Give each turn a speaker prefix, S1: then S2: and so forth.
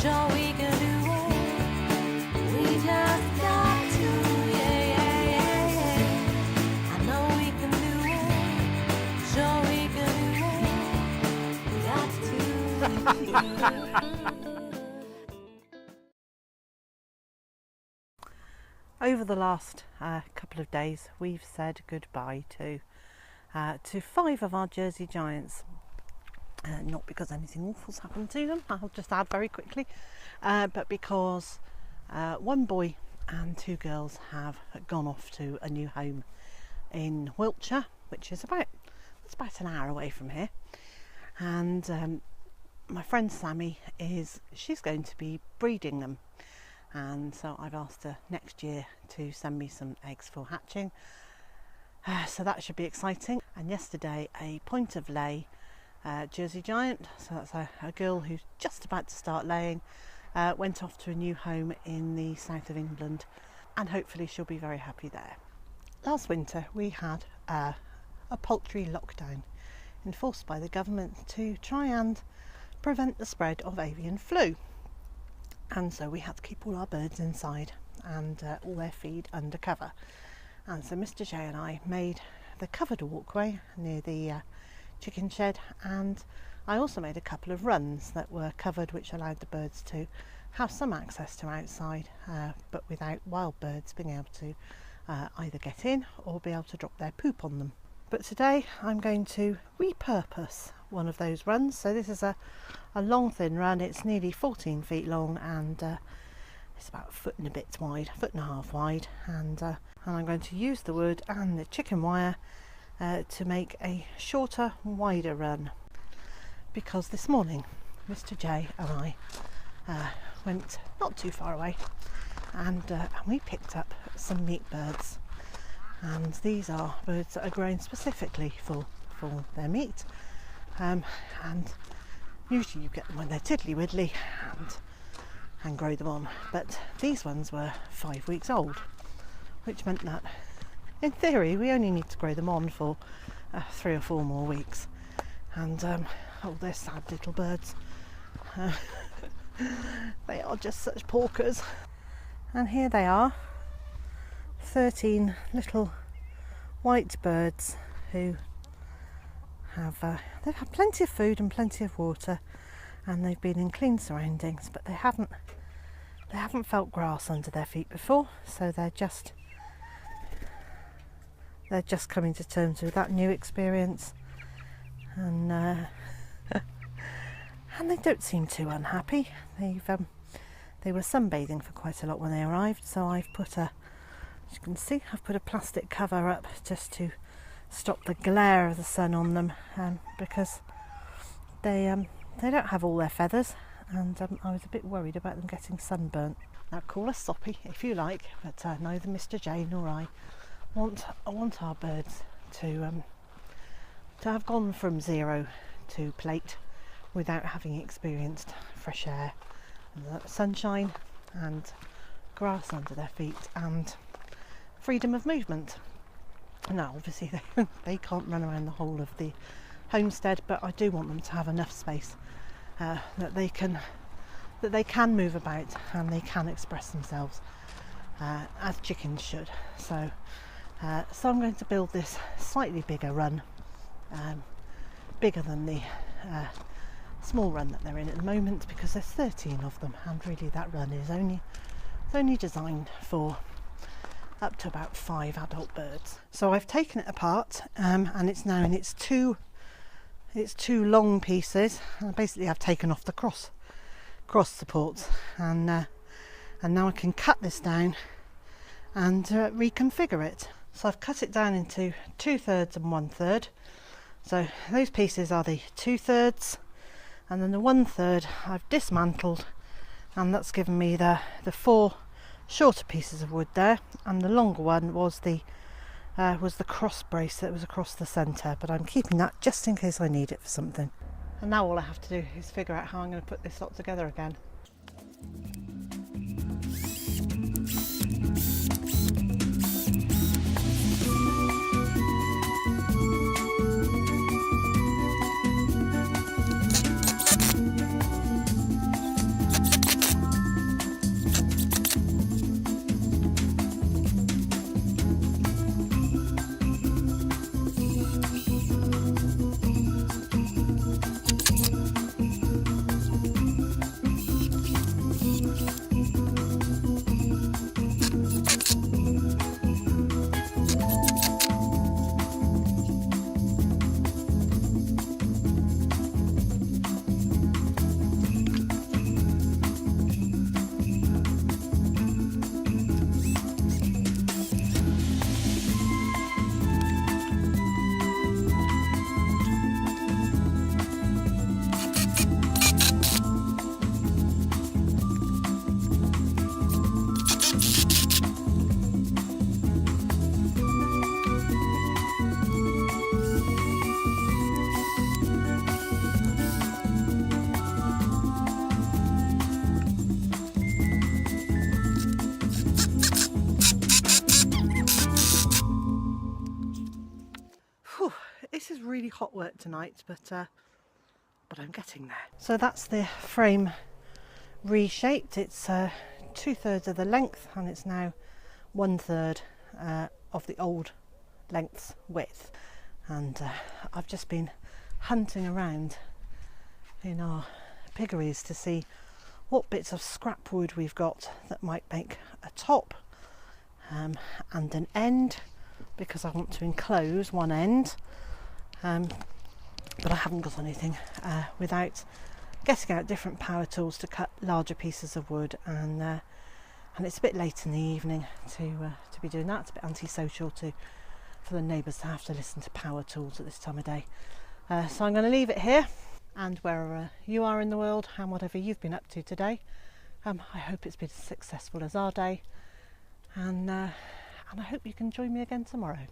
S1: Sure we can do all we just got to. Yeah, yeah, yeah, yeah. I know we can do all. Sure we can do all we got to.
S2: Over the last couple of days, we've said goodbye to 5 of our Jersey Giants. Not because anything awful's happened to them, I'll just add very quickly, but because one boy and 2 girls have gone off to a new home in Wiltshire, which is about an hour away from here. And my friend Sammy she's going to be breeding them. And so I've asked her next year to send me some eggs for hatching, so that should be exciting. And yesterday a point of lay Jersey Giant, so that's a girl who's just about to start laying, went off to a new home in the south of England, and hopefully she'll be very happy there. Last winter we had a poultry lockdown enforced by the government to try and prevent the spread of avian flu. And so we had to keep all our birds inside and all their feed under cover. And so Mr. J and I made the covered walkway near the chicken shed, and I also made a couple of runs that were covered, which allowed the birds to have some access to outside, but without wild birds being able to either get in or be able to drop their poop on them. But today I'm going to repurpose one of those runs. So this is a long thin run. It's nearly 14 feet long, and it's about a foot and a bit wide, 1.5 feet wide, and I'm going to use the wood and the chicken wire to make a shorter, wider run, because this morning Mr. J and I went not too far away, and we picked up some meat birds. And these are birds that are grown specifically for their meat, and usually you get them when they're tiddly-widdly and grow them on, but these ones were 5 weeks old, which meant that in theory we only need to grow them on for 3 or 4 more weeks. And oh, they're sad little birds. They are just such porkers. And here they are, 13 little white birds who they've had plenty of food and plenty of water, and they've been in clean surroundings, but they haven't felt grass under their feet before, so they're just coming to terms with that new experience, and they don't seem too unhappy. They were sunbathing for quite a lot when they arrived, so as you can see, I've put a plastic cover up just to stop the glare of the sun on them, because they don't have all their feathers, and I was a bit worried about them getting sunburnt. Now, call us soppy if you like, but neither Mr. J nor I want our birds to have gone from 0 to plate without having experienced fresh air and sunshine and grass under their feet and freedom of movement. Now, obviously they can't run around the whole of the homestead, but I do want them to have enough space that they can move about and they can express themselves as chickens should. So I'm going to build this slightly bigger run, bigger than the small run that they're in at the moment, because there's 13 of them, and really that run is only designed for up to about 5 adult birds. So I've taken it apart, and it's now in its two long pieces. Basically I've taken off the cross supports, and now I can cut this down and reconfigure it. So I've cut it down into 2/3 and 1/3. So those pieces are the 2/3, and then the 1/3 I've dismantled, and that's given me the 4 shorter pieces of wood there, and the longer one was the cross brace that was across the centre, but I'm keeping that just in case I need it for something. And now all I have to do is figure out how I'm going to put this lot together again. really hot work tonight, but I'm getting there. So that's the frame reshaped. It's 2/3 of the length, and it's now 1/3 of the old length's width. And I've just been hunting around in our piggeries to see what bits of scrap wood we've got that might make a top and an end, because I want to enclose one end, but I haven't got anything without getting out different power tools to cut larger pieces of wood, and it's a bit late in the evening to be doing that. It's a bit antisocial for the neighbours to have to listen to power tools at this time of day. So I'm going to leave it here, and wherever you are in the world and whatever you've been up to today, I hope it's been as successful as our day, and I hope you can join me again tomorrow.